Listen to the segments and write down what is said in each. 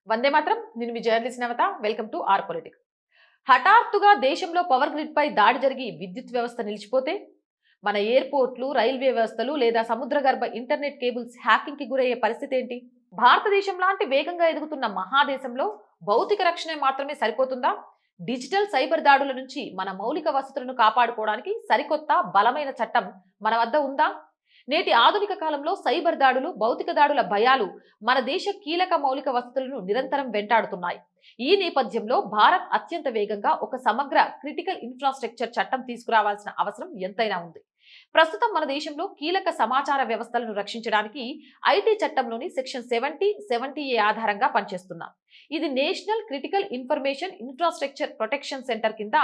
వందే మాత్రం. నేను మీ journalist Navata. Welcome to our politic. హఠాత్తుగా దేశంలో పవర్ గ్రిడ్ పై దాడి జరిగి విద్యుత్ వ్యవస్థ నిలిచిపోతే మన ఎయిర్పోర్ట్లు, రైల్వే వ్యవస్థలు లేదా సముద్రగర్భ ఇంటర్నెట్ కేబుల్స్ హ్యాకింగ్ కి గురయ్యే పరిస్థితి ఏంటి? భారతదేశం లాంటి వేగంగా ఎదుగుతున్న మహాదేశంలో భౌతిక రక్షణ మాత్రమే సరిపోతుందా? డిజిటల్ సైబర్ దాడుల నుంచి మన మౌలిక వసతులను కాపాడుకోవడానికి సరికొత్త బలమైన చట్టం మన వద్ద ఉందా? నేటి ఆధునిక కాలంలో సైబర్ దాడులు, భౌతిక దాడుల భయాలు మన దేశ కీలక మౌలిక వసతులను నిరంతరం వెంటాడుతున్నాయి. ఈ నేపథ్యంలో భారత్ అత్యంత వేగంగా ఒక సమగ్ర క్రిటికల్ ఇన్ఫ్రాస్ట్రక్చర్ చట్టం తీసుకురావాల్సిన అవసరం ఎంతైనా ఉంది. ప్రస్తుతం మన దేశంలో కీలక సమాచార వ్యవస్థలను రక్షించడానికి ఐటీ చట్టంలోని సెక్షన్ 70A ఆధారంగా పనిచేస్తున్నాం. ఇది national critical information infrastructure protection centre కింద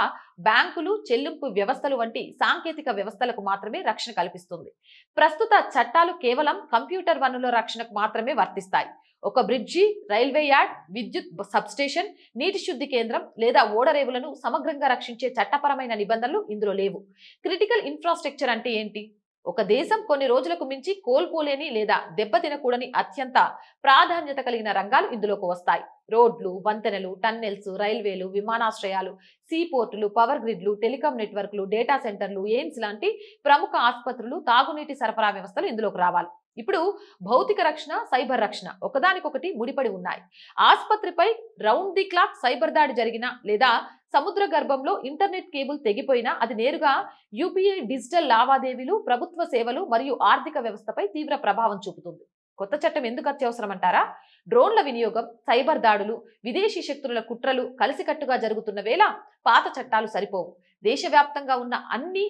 బ్యాంకులు, చెల్లింపు వ్యవస్థలు వంటి సాంకేతిక వ్యవస్థలకు మాత్రమే రక్షణ కల్పిస్తుంది. ప్రస్తుత చట్టాలు కేవలం కంప్యూటర్ వనరుల రక్షణకు మాత్రమే వర్తిస్తాయి. ఒక బ్రిడ్జి, రైల్వే యార్డ్, విద్యుత్ సబ్స్టేషన్, నీటి శుద్ధి కేంద్రం లేదా ఓడరేవులను సమగ్రంగా రక్షించే చట్టపరమైన నిబంధనలు ఇందులో లేవు. క్రిటికల్ ఇన్ఫ్రాస్ట్రక్చర్ అంటే ఏంటి? ఒక దేశం కొన్ని రోజులకు మించి కోల్పోలేని లేదా దెబ్బతినకూడని అత్యంత ప్రాధాన్యత కలిగిన రంగాలు ఇందులోకి వస్తాయి. రోడ్లు, వంతెనలు, టన్నెల్స్, రైల్వేలు, విమానాశ్రయాలు, సీ పోర్టులు, పవర్ గ్రిడ్లు, టెలికాం నెట్వర్క్లు, డేటా సెంటర్లు, ఎయిమ్స్ లాంటి ప్రముఖ ఆసుపత్రులు, తాగునీటి సరఫరా వ్యవస్థలు ఇందులోకి రావాలి. ఇప్పుడు భౌతిక రక్షణ, సైబర్ రక్షణ ఒకదానికొకటి ముడిపడి ఉన్నాయి. ఆసుపత్రిపై రౌండ్ ది క్లాక్ సైబర్ దాడి జరిగినా లేదా సముద్ర గర్భంలో ఇంటర్నెట్ కేబుల్ తెగిపోయినా అది నేరుగా యూపీఐ, డిజిటల్ లావాదేవీలు, ప్రభుత్వ సేవలు మరియు ఆర్థిక వ్యవస్థపై తీవ్ర ప్రభావం చూపుతుంది. కొత్త చట్టం ఎందుకు అత్యవసరం అంటారా? డ్రోన్ల వినియోగం, సైబర్ దాడులు, విదేశీ శక్తుల కుట్రలు కలిసికట్టుగా జరుగుతున్న వేళ పాత చట్టాలు సరిపోవు. దేశవ్యాప్తంగా ఉన్న అన్ని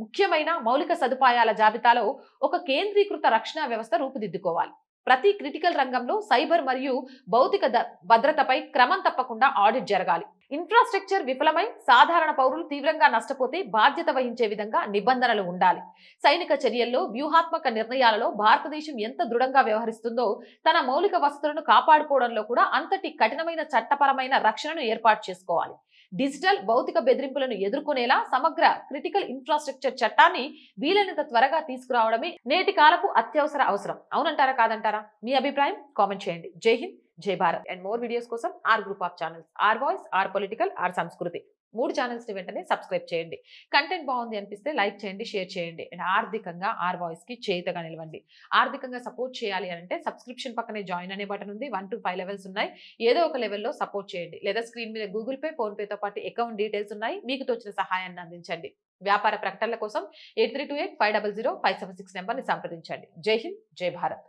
ముఖ్యమైన మౌలిక సదుపాయాల జాబితాలో ఒక కేంద్రీకృత రక్షణ వ్యవస్థ రూపుదిద్దుకోవాలి. ప్రతి క్రిటికల్ రంగంలో సైబర్ మరియు భౌతిక భద్రతపై క్రమం తప్పకుండా ఆడిట్ జరగాలి. ఇన్ఫ్రాస్ట్రక్చర్ విఫలమై సాధారణ పౌరులు తీవ్రంగా నష్టపోతే బాధ్యత వహించే విధంగా నిబంధనలు ఉండాలి. సైనిక చర్యల్లో, వ్యూహాత్మక నిర్ణయాలలో భారతదేశం ఎంత దృఢంగా వ్యవహరిస్తుందో తన మౌలిక వసతులను కాపాడుకోవడంలో కూడా అంతటి కఠినమైన చట్టపరమైన రక్షణను ఏర్పాటు చేసుకోవాలి. డిజిటల్, భౌతిక బెదిరింపులను ఎదుర్కొనేలా సమగ్ర క్రిటికల్ ఇన్ఫ్రాస్ట్రక్చర్ చట్టాన్ని వీలైనంత త్వరగా తీసుకురావడమే నేటి కాలపు అత్యవసర అవసరం. అవునంటారా, కాదంటారా? మీ అభిప్రాయం కామెంట్ చేయండి. జై హింద్, జై భారత్. అండ్ మోర్ వీడియోస్ కోసం our group of channels, our voice, our political, our Sanskriti 3 channels ని వెంటనే సబ్స్క్రైబ్ చేయండి. కంటెంట్ బాగుంది అనిపిస్తే లైక్ చేయండి, షేర్ చేయండి. అండ్ ఆర్థికంగా ఆర్ వాయిస్ కి చేతగా నిలవండి. ఆర్థికంగా సపోర్ట్ చేయాలి అంటే సబ్స్క్రిప్షన్ పక్కనే జాయిన్ అనే బటన్ ఉంది. 1 to 5 లెవెల్స్ ఉన్నాయి. ఏదో ఒక లెవెల్లో సపోర్ట్ చేయండి. లేదా స్క్రీన్ మీద గూగుల్ పే, ఫోన్ పేతో పాటు అకౌంట్ డీటెయిల్స్ ఉన్నాయి. మీకు తోచిన సహాయాన్ని అందించండి. వ్యాపార ప్రకటనల కోసం 8328500576 నెంబర్ని సంప్రదించండి. జై హింద్, జై భారత్.